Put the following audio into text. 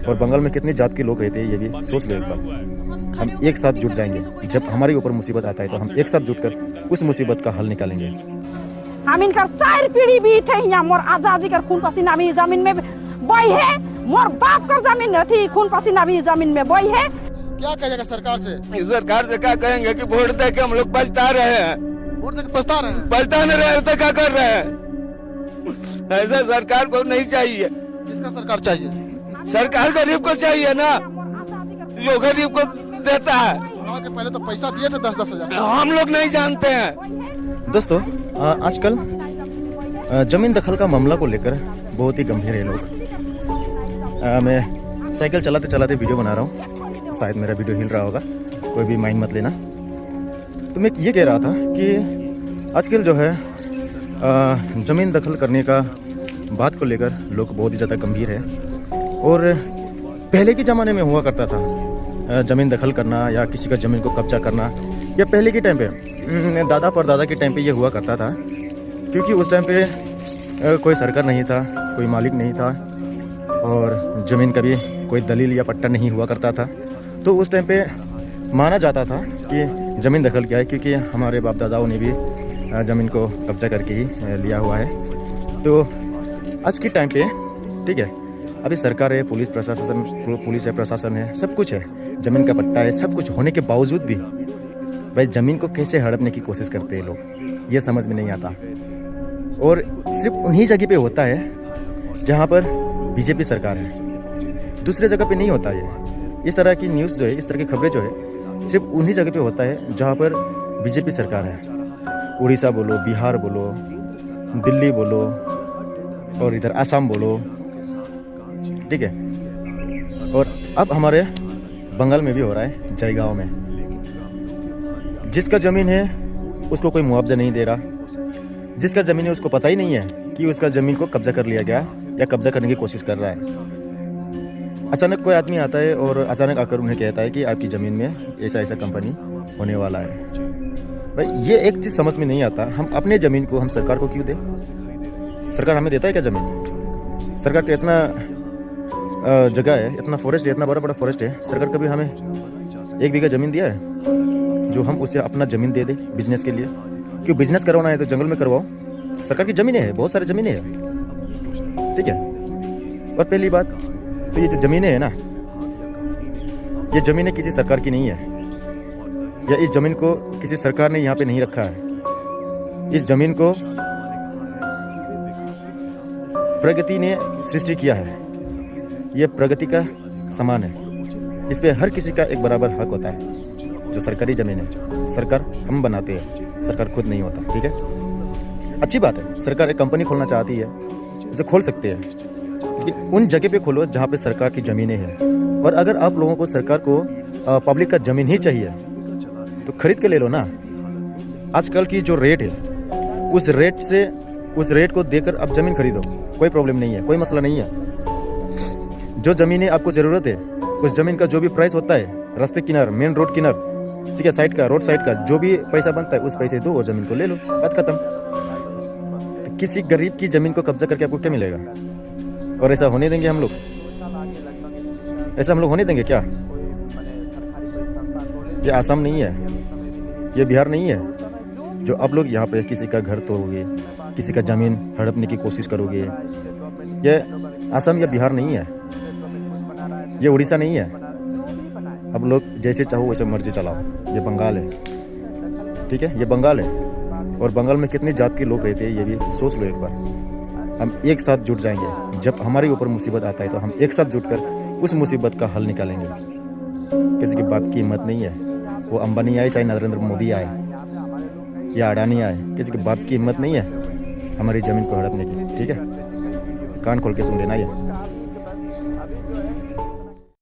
और बंगाल में कितनी जात के लोग रहते हैं ये भी सोच लो एक बार। हम एक साथ जुट जाएंगे, जब हमारे ऊपर मुसीबत आता है तो हम एक साथ जुटकर उस मुसीबत का हल निकालेंगे। हम इनकर 4 पीढ़ी भी थे यहाँ, मोर आजादी कर खून पसीना भी जमीन में बोई है, मोर बाप का जमीन थी, खून पसीना भी जमीन में बोई है। क्या कहेगा सरकार से? सरकार से क्या कहेंगे कि वोट दे के हम लोग पछता रहे हैं, वोट देके पछता रहे हैं। पछता नहीं रहे तो क्या कर रहे हैं? ऐसा सरकार को नहीं चाहिए। किसका सरकार चाहिए? सरकार गरीब को चाहिए ना, जो गरीब को देता है। चुनाव के पहले तो पैसा दिए थे 10-10 हजार। हम लोग नहीं जानते हैं। दोस्तों आजकल जमीन दखल का मामला को लेकर बहुत ही गंभीर है लोग। मैं साइकिल चलाते चलाते वीडियो बना रहा हूँ, शायद मेरा वीडियो हिल रहा होगा, कोई भी माइंड मत लेना। तो मैं ये कह रहा था कि आजकल जो है ज़मीन दखल करने का बात को लेकर लोग बहुत ही ज़्यादा गंभीर है। और पहले के ज़माने में हुआ करता था ज़मीन दखल करना या किसी का ज़मीन को कब्जा करना, या पहले के टाइम पे दादा परदादा के टाइम पे ये हुआ करता था, क्योंकि उस टाइम पे कोई सरकार नहीं था, कोई मालिक नहीं था और ज़मीन का भी कोई दलील या पट्टा नहीं हुआ करता था। तो उस टाइम पे माना जाता था कि ज़मीन दखल किया है, क्योंकि हमारे बाप दादाओं ने भी ज़मीन को कब्जा करके ही लिया हुआ है। तो आज के टाइम पे ठीक है, अभी सरकार है, पुलिस प्रशासन, पुलिस है, प्रशासन है, सब कुछ है, ज़मीन का पट्टा है, सब कुछ होने के बावजूद भी भाई ज़मीन को कैसे हड़पने की कोशिश करते हैं लोग, ये समझ में नहीं आता। और सिर्फ उन्हीं जगह पे होता है जहाँ पर बीजेपी सरकार है, दूसरे जगह पे नहीं होता है। इस तरह की न्यूज़ जो है, इस तरह की खबरें जो है, सिर्फ उन्हीं जगह पे होता है जहाँ पर बीजेपी सरकार है। उड़ीसा बोलो, बिहार बोलो, दिल्ली बोलो और इधर आसाम बोलो, ठीक है। और अब हमारे बंगाल में भी हो रहा है, जयगांव में। जिसका ज़मीन है उसको कोई मुआवजा नहीं दे रहा, जिसका ज़मीन है उसको पता ही नहीं है कि उसका ज़मीन को कब्जा कर लिया गया या कब्जा करने की कोशिश कर रहा है। अचानक कोई आदमी आता है और अचानक आकर उन्हें कहता है कि आपकी ज़मीन में ऐसा ऐसा कंपनी होने वाला है। भाई ये एक चीज़ समझ में नहीं आता, हम अपने ज़मीन को हम सरकार को क्यों दें? सरकार हमें देता है क्या ज़मीन? सरकार तो इतना जगह है, इतना फॉरेस्ट है, इतना बड़ा बड़ा फॉरेस्ट है, सरकार कभी हमें 1 बीघा ज़मीन दिया है जो हम उसे अपना ज़मीन दे दें बिजनेस के लिए? क्यों बिजनेस करवाना है तो जंगल में करवाओ, सरकार की ज़मीनें हैं, बहुत सारी ज़मीनें हैं, ठीक है। और पहली बात तो ये जो ज़मीनें हैं ना, ये ज़मीनें किसी सरकार की नहीं है, या इस ज़मीन को किसी सरकार ने यहाँ पे नहीं रखा है। इस ज़मीन को प्रगति ने सृष्टि किया है, ये प्रगति का समान है, इस पे हर किसी का एक बराबर हक होता है। जो सरकारी ज़मीन है सरकार हम बनाते हैं, सरकार खुद नहीं होता, ठीक है। अच्छी बात है, सरकार एक कंपनी खोलना चाहती है, उसे खोल सकते हैं, लेकिन उन जगह पे खोलो जहाँ पे सरकार की ज़मीनें हैं। और अगर आप लोगों को सरकार को पब्लिक का ज़मीन ही चाहिए तो खरीद के ले लो ना। आजकल की जो रेट है उस रेट को देकर आप ज़मीन खरीदो, कोई प्रॉब्लम नहीं है, कोई मसला नहीं है। जो ज़मीनें आपको ज़रूरत है उस ज़मीन का जो भी प्राइस होता है, रास्ते किनार, मेन रोड किनार, ठीक है, साइड का, रोड साइड का जो भी पैसा बनता है उस पैसे दो और ज़मीन को ले लो, बात खत्म। तो किसी गरीब की ज़मीन को कब्जा करके आपको क्या मिलेगा? और ऐसा होने देंगे हम लोग? ऐसा हम लोग होने देंगे क्या? ये आसाम नहीं है, ये बिहार नहीं है जो आप लोग यहाँ पे किसी का घर तोड़ोगे, किसी का ज़मीन हड़पने की कोशिश करोगे। ये आसाम या बिहार नहीं है, ये उड़ीसा नहीं है। अब लोग जैसे चाहो वैसे मर्जी चलाओ, ये बंगाल है, ठीक है, ये बंगाल है। और बंगाल में कितनी जात के लोग रहते हैं ये भी सोच लो एक बार। हम एक साथ जुट जाएंगे, जब हमारे ऊपर मुसीबत आता है तो हम एक साथ जुटकर उस मुसीबत का हल निकालेंगे। किसी की बात की हिम्मत नहीं है, वो अंबानी आए चाहे नरेंद्र मोदी आए या अडानी आए, किसी की बात की हिम्मत नहीं है हमारी ज़मीन को हड़पने की, ठीक है। कान खोल के सुन लेना ये।